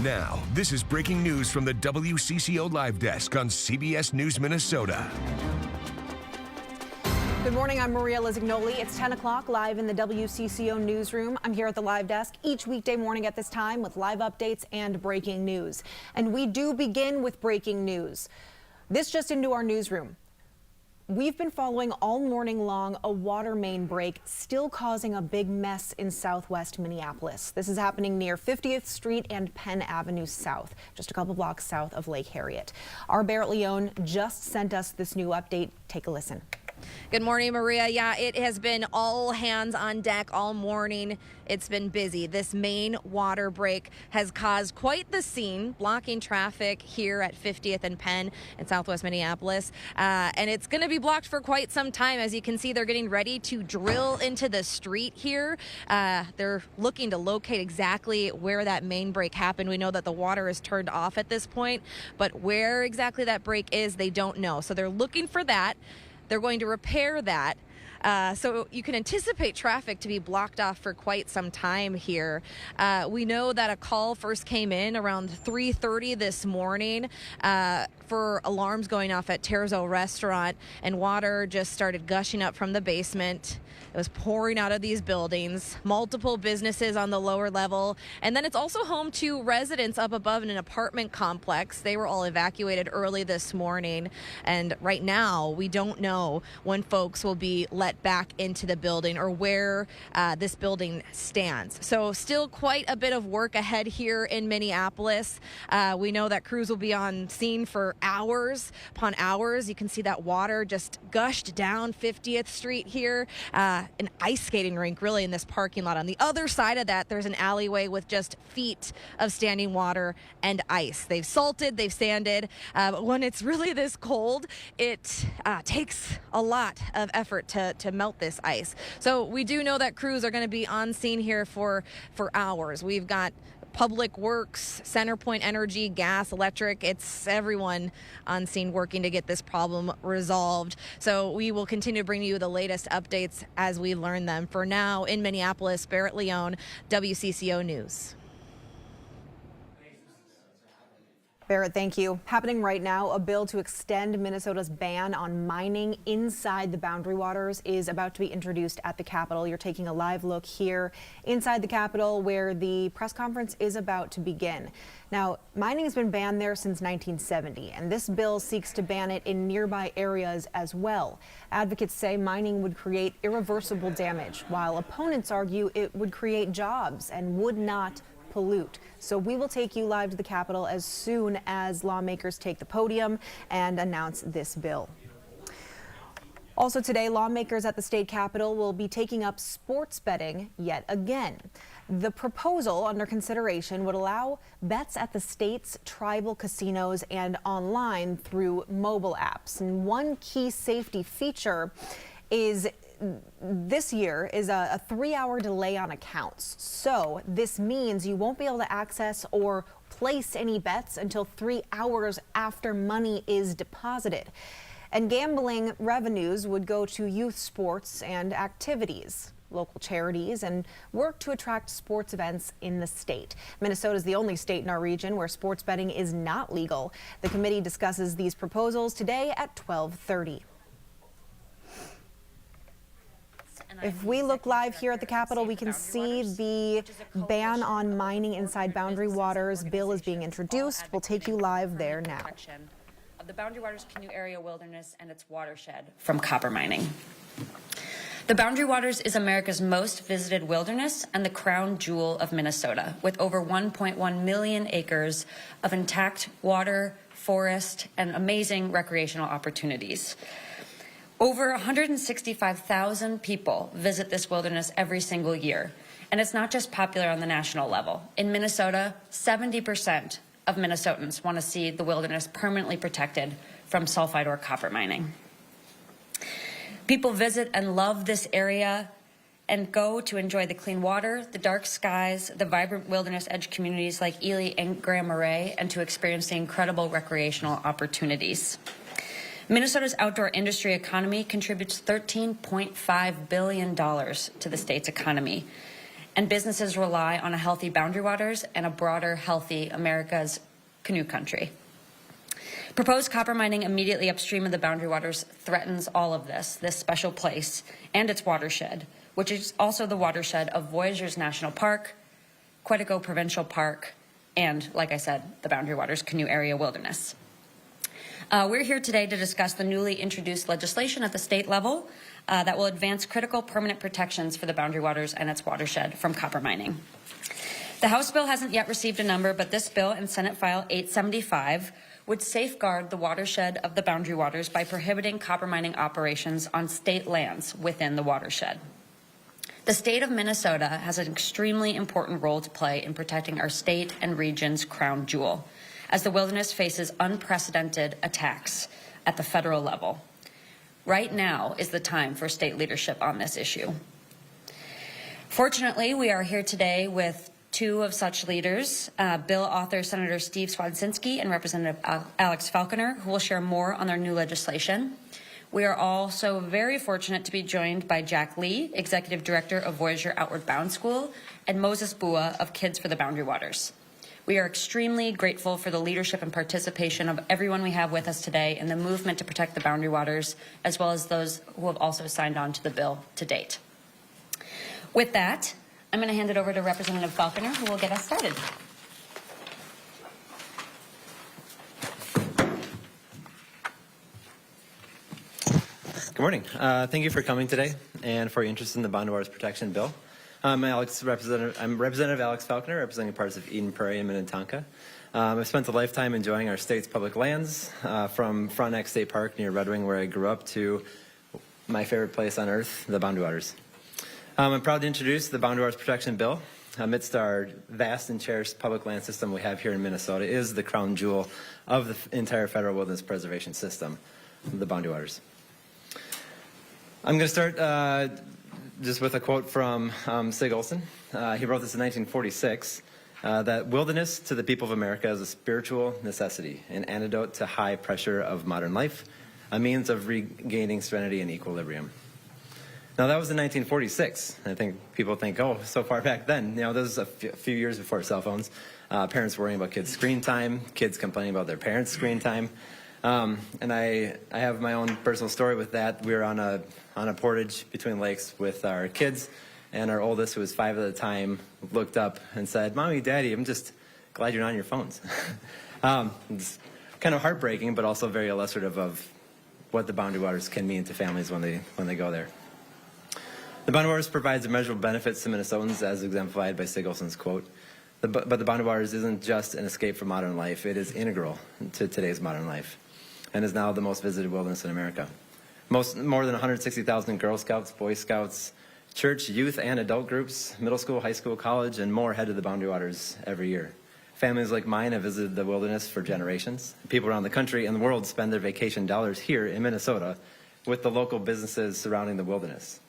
Now, this is breaking news from the WCCO Live Desk on CBS News Minnesota. Good morning, I'm Maria Lizignoli. It's 10 o'clock live in the WCCO newsroom. I'm here at the Live Desk each weekday morning at this time with live updates and breaking news. And we do begin with breaking news. This just into our newsroom. We've been following all morning long a water main break still causing a big mess in southwest Minneapolis. This is happening near 50th Street and Penn Avenue South, just a couple blocks south of Lake Harriet. Our Barrett Leone just sent us this new update. Take a listen. Good morning, Maria. Yeah, it has been all hands on deck all morning. It's been busy. This main water break has caused quite the scene, blocking traffic here at 50th and Penn in southwest Minneapolis. And it's going to be blocked for quite some time. As you can see, they're getting ready to drill into the street here. They're looking to locate exactly where that main break happened. We know that the water is turned off at this point, but where exactly that break is, they don't know. So they're looking for that. They're going to repair that. So you can anticipate traffic to be blocked off for quite some time here. We know that a call first came in around 3:30 this morning for alarms going off at Terzo Restaurant, and water just started gushing up from the basement. It was pouring out of these buildings, multiple businesses on the lower level, and then it's also home to residents up above in an apartment complex. They were all evacuated early this morning, and right now we don't know when folks will be let back into the building or where this building stands. So still quite a bit of work ahead here in Minneapolis. We know that crews will be on scene for hours upon hours. You can see that water just gushed down 50th Street here. An ice skating rink really in this parking lot. On the other side of that, there's an alleyway with just feet of standing water and ice. They've salted, they've sanded, but when it's really this cold, it takes a lot of effort to melt this ice. So we do know that crews are going to be on scene here for hours. We've got Public Works, CenterPoint Energy, gas, electric. It's everyone on scene working to get this problem resolved. So we will continue to bring you the latest updates as we learn them. For now, in Minneapolis, Barrett Leone, WCCO News. Barrett, thank you. Happening right now, a bill to extend Minnesota's ban on mining inside the boundary waters is about to be introduced at the Capitol. You're taking a live look here inside the Capitol where the press conference is about to begin. Now, mining has been banned there since 1970, and this bill seeks to ban it in nearby areas as well. Advocates say mining would create irreversible damage, while opponents argue it would create jobs and would not pollute. So we will take you live to the Capitol as soon as lawmakers take the podium and announce this bill. Also today, lawmakers at the state capitol will be taking up sports betting yet again. The proposal under consideration would allow bets at the state's tribal casinos and online through mobile apps. And one key safety feature is this year is a 3-hour delay on accounts. So this means you won't be able to access or place any bets until 3 hours after money is deposited. And gambling revenues would go to youth sports and activities, local charities, and work to attract sports events in the state. Minnesota is the only state in our region where sports betting is not legal. The committee discusses these proposals today at 12:30. If we look live here at the Capitol, we can see the ban on mining inside boundary waters bill is being introduced. We'll take you live there now. Of the Boundary Waters Canoe Area Wilderness and its watershed from copper mining. The Boundary Waters is America's most visited wilderness and the crown jewel of Minnesota, with over 1.1 million acres of intact water, forest, and amazing recreational opportunities. Over 165,000 people visit this wilderness every single year, and it's not just popular on the national level. In Minnesota, 70% of Minnesotans want to see the wilderness permanently protected from sulfide or copper mining. People visit and love this area and go to enjoy the clean water, the dark skies, the vibrant wilderness edge communities like Ely and Grand Marais, and to experience the incredible recreational opportunities. Minnesota's outdoor industry economy contributes $13.5 billion to the state's economy. and businesses rely on a healthy Boundary Waters and a broader, healthy America's canoe country. Proposed copper mining immediately upstream of the Boundary Waters threatens all of this special place and its watershed, which is also the watershed of Voyageurs National Park, Quetico Provincial Park, and, like I said, the Boundary Waters Canoe Area Wilderness. We're here today to discuss the newly introduced legislation at the state level that will advance critical permanent protections for the Boundary Waters and its watershed from copper mining. The House bill hasn't yet received a number, but this bill in Senate File 875 would safeguard the watershed of the Boundary Waters by prohibiting copper mining operations on state lands within the watershed. The state of Minnesota has an extremely important role to play in protecting our state and region's crown jewel, as the wilderness faces unprecedented attacks at the federal level. Right now is the time for state leadership on this issue. Fortunately, we are here today with two of such leaders, bill author Senator Steve Swedzinski and Representative Alex Falconer, who will share more on their new legislation. We are also very fortunate to be joined by Jack Lee, Executive Director of Voyageur Outward Bound School, and Moses Bua of Kids for the Boundary Waters. We are extremely grateful for the leadership and participation of everyone we have with us today in the movement to protect the Boundary Waters, as well as those who have also signed on to the bill to date. With that, I'm going to hand it over to Representative Falconer, who will get us started. Good morning. Thank you for coming today and for your interest in the Boundary Waters Protection Bill. I'm Representative Alex Falconer, representing parts of Eden Prairie and Minnetonka. I've spent a lifetime enjoying our state's public lands, from Frontenac State Park near Red Wing, where I grew up, to my favorite place on earth, the Boundary Waters. I'm proud to introduce the Boundary Waters Protection Bill. Amidst our vast and cherished public land system we have here in Minnesota is the crown jewel of the entire federal wilderness preservation system, the Boundary Waters. I'm going to start just with a quote from Sig Olson. He wrote this in 1946, that wilderness to the people of America is a spiritual necessity, an antidote to high pressure of modern life, a means of regaining serenity and equilibrium. Now, that was in 1946. I think people think, oh, so far back then. You know, this was a few years before cell phones. Parents worrying about kids' screen time, kids complaining about their parents' screen time. And I have my own personal story with that. We were on a portage between lakes with our kids, and our oldest, who was 5 at the time, looked up and said, "Mommy, Daddy, I'm just glad you're not on your phones." It's kind of heartbreaking, but also very illustrative of what the Boundary Waters can mean to families when they go there. The Boundary Waters provides immeasurable benefits to Minnesotans, as exemplified by Sig Olson's quote. But the Boundary Waters isn't just an escape from modern life. It is integral to today's modern life and is now the most visited wilderness in America. More than 160,000 Girl Scouts, Boy Scouts, church, youth, and adult groups, middle school, high school, college, and more head to the Boundary Waters every year. Families like mine have visited the wilderness for generations. People around the country and the world spend their vacation dollars here in Minnesota with the local businesses surrounding the wilderness.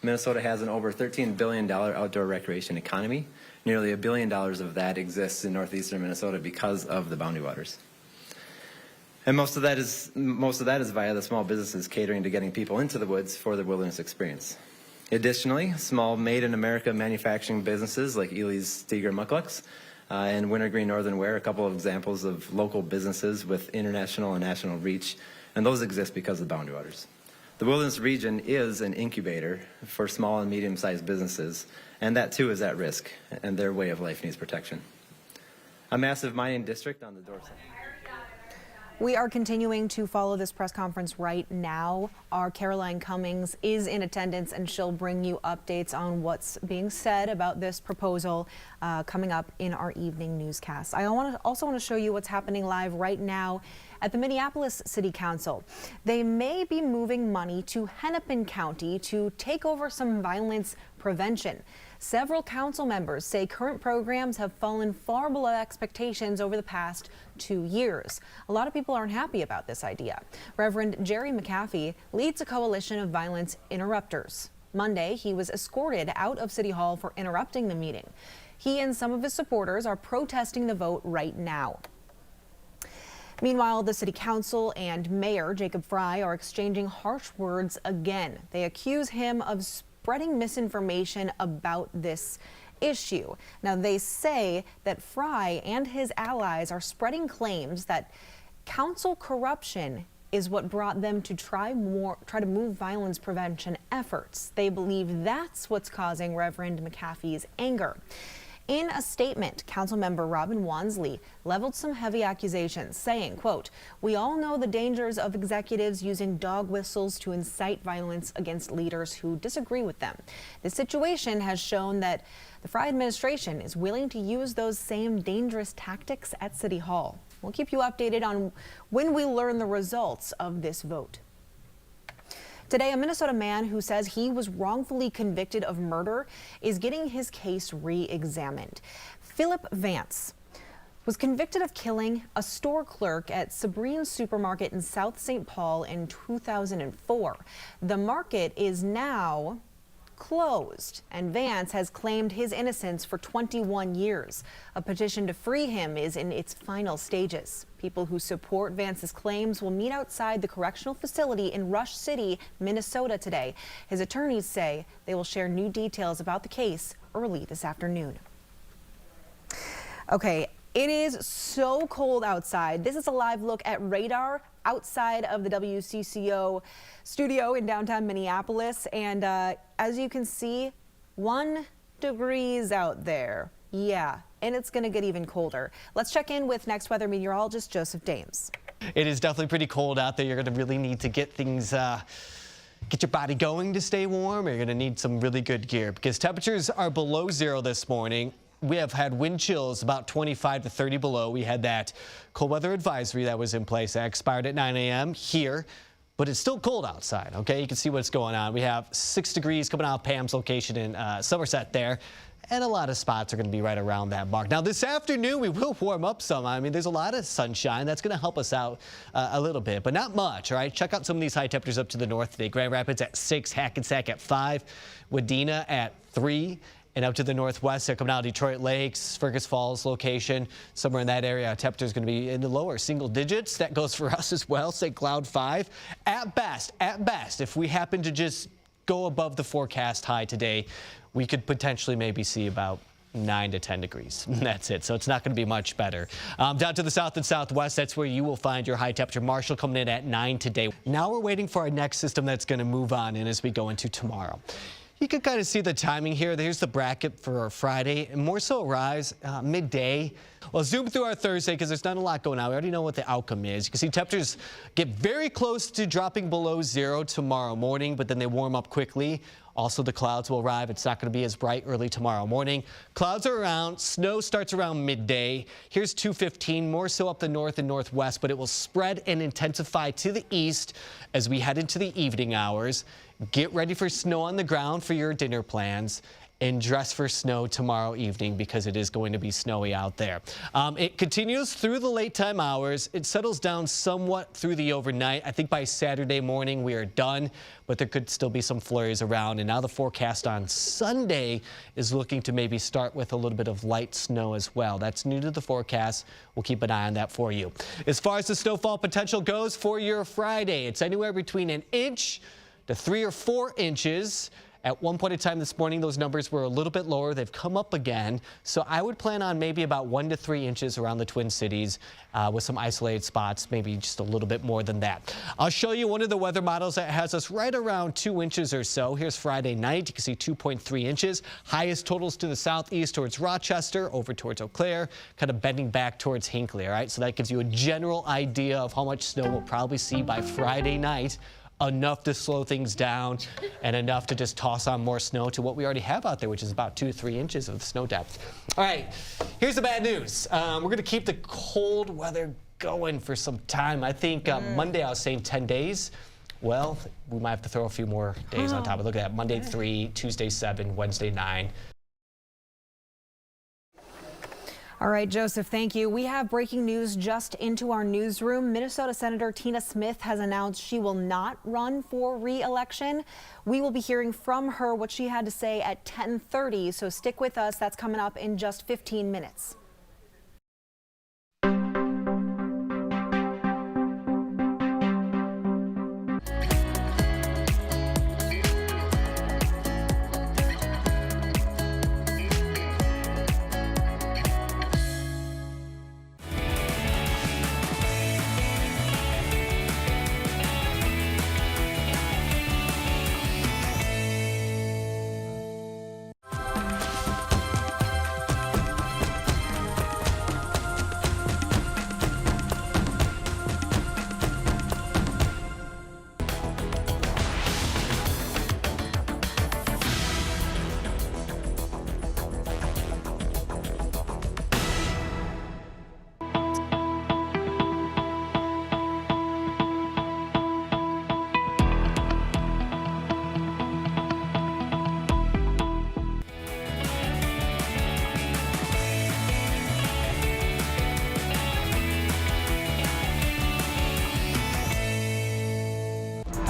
Minnesota has an over $13 billion outdoor recreation economy. Nearly $1 billion of that exists in northeastern Minnesota because of the Boundary Waters. And most of that is via the small businesses catering to getting people into the woods for the wilderness experience. Additionally, small made-in-America manufacturing businesses like Ely's Steger Mucklucks and Wintergreen Northern Wear, a couple of examples of local businesses with international and national reach, and those exist because of the Boundary Waters. The wilderness region is an incubator for small and medium-sized businesses, and that too is at risk, and their way of life needs protection. A massive mining district on the doorstep. We are continuing to follow this press conference right now. Our Caroline Cummings is in attendance, and she'll bring you updates on what's being said about this proposal coming up in our evening newscast. I also want to show you what's happening live right now at the Minneapolis City Council. They may be moving money to Hennepin County to take over some violence prevention. Several council members say current programs have fallen far below expectations over the past 2 years. A lot of people aren't happy about this idea. Reverend Jerry McAfee leads a coalition of violence interrupters. Monday, he was escorted out of City Hall for interrupting the meeting. He and some of his supporters are protesting the vote right now. Meanwhile, the City Council and Mayor Jacob Fry are exchanging harsh words again. They accuse him of spreading misinformation about this issue. Now, they say that Fry and his allies are spreading claims that council corruption is what brought them to try to move violence prevention efforts. They believe that's what's causing Reverend McAfee's anger. In a statement, Councilmember Robin Wansley leveled some heavy accusations, saying, quote, "We all know the dangers of executives using dog whistles to incite violence against leaders who disagree with them. This situation has shown that the Fry administration is willing to use those same dangerous tactics at City Hall." We'll keep you updated on when we learn the results of this vote. Today, a Minnesota man who says he was wrongfully convicted of murder is getting his case re-examined. Philip Vance was convicted of killing a store clerk at Sabrine's Supermarket in South St. Paul in 2004. The market is now closed, and Vance has claimed his innocence for 21 years. A petition to free him is in its final stages. People who support Vance's claims will meet outside the correctional facility in Rush City, Minnesota today. His attorneys say they will share new details about the case early this afternoon. Okay, it is so cold outside. This is a live look at radar outside of the WCCO studio in downtown Minneapolis. And as you can see, 1 degree out there. Yeah, and it's going to get even colder. Let's check in with next weather meteorologist Joseph Dames. It is definitely pretty cold out there. You're going to really need to get things, get your body going to stay warm. You're going to need some really good gear because temperatures are below zero this morning. We have had wind chills about 25 to 30 below. We had that cold weather advisory that was in place that expired at 9 a.m. here, but it's still cold outside. Okay, you can see what's going on. We have 6 degrees coming out of Pam's location in Somerset there. And a lot of spots are going to be right around that mark. Now, this afternoon, we will warm up some. I mean, there's a lot of sunshine. That's going to help us out a little bit, but not much, all right? Check out some of these high temperatures up to the north today. Grand Rapids at 6, Hackensack at 5, Wadena at 3. And up to the northwest, they're coming out of Detroit Lakes, Fergus Falls location, somewhere in that area. Temperature is going to be in the lower single digits. That goes for us as well, St. Cloud 5. At best, if we happen to just go above the forecast high today, we could potentially maybe see about 9 to 10 degrees. That's it. So it's not going to be much better. Down to the south and southwest, that's where you will find your high temperature. Marshall coming in at 9 today. Now we're waiting for our next system that's going to move on in as we go into tomorrow. You can kind of see the timing here. There's the bracket for Friday, and more so rise midday. Well, zoom through our Thursday because there's not a lot going on. We already know what the outcome is. You can see temperatures get very close to dropping below zero tomorrow morning, but then they warm up quickly. Also, the clouds will arrive. It's not going to be as bright early tomorrow morning. Clouds are around. Snow starts around midday. Here's 2:15, more so up the north and northwest, but it will spread and intensify to the east as we head into the evening hours. Get ready for snow on the ground for your dinner plans. And dress for snow tomorrow evening because it is going to be snowy out there. It continues through the late time hours. It settles down somewhat through the overnight. I think by Saturday morning we are done, but there could still be some flurries around. And now the forecast on Sunday is looking to maybe start with a little bit of light snow as well. That's new to the forecast. We'll keep an eye on that for you. As far as the snowfall potential goes for your Friday, it's anywhere between 1 inch to 3 or 4 inches. At one point in time this morning, those numbers were a little bit lower. They've come up again. So I would plan on maybe about 1 to 3 inches around the Twin Cities with some isolated spots, maybe just a little bit more than that. I'll show you one of the weather models that has us right around 2 inches or so. Here's Friday night. You can see 2.3 inches. Highest totals to the southeast towards Rochester, over towards Eau Claire, kind of bending back towards Hinckley. All right, so that gives you a general idea of how much snow we'll probably see by Friday night. Enough to slow things down and enough to just toss on more snow to what we already have out there, which is about 2 to 3 inches of snow depth. All right, here's the bad news. We're going to keep the cold weather going for some time. I think Monday I was saying 10 days. Well, we might have to throw a few more days on top of it. Look at that. Monday 3, Tuesday 7, Wednesday 9. All right, Joseph, thank you. We have breaking news just into our newsroom. Minnesota Senator Tina Smith has announced she will not run for re-election. We will be hearing from her what she had to say at 10:30, so stick with us. That's coming up in just 15 minutes.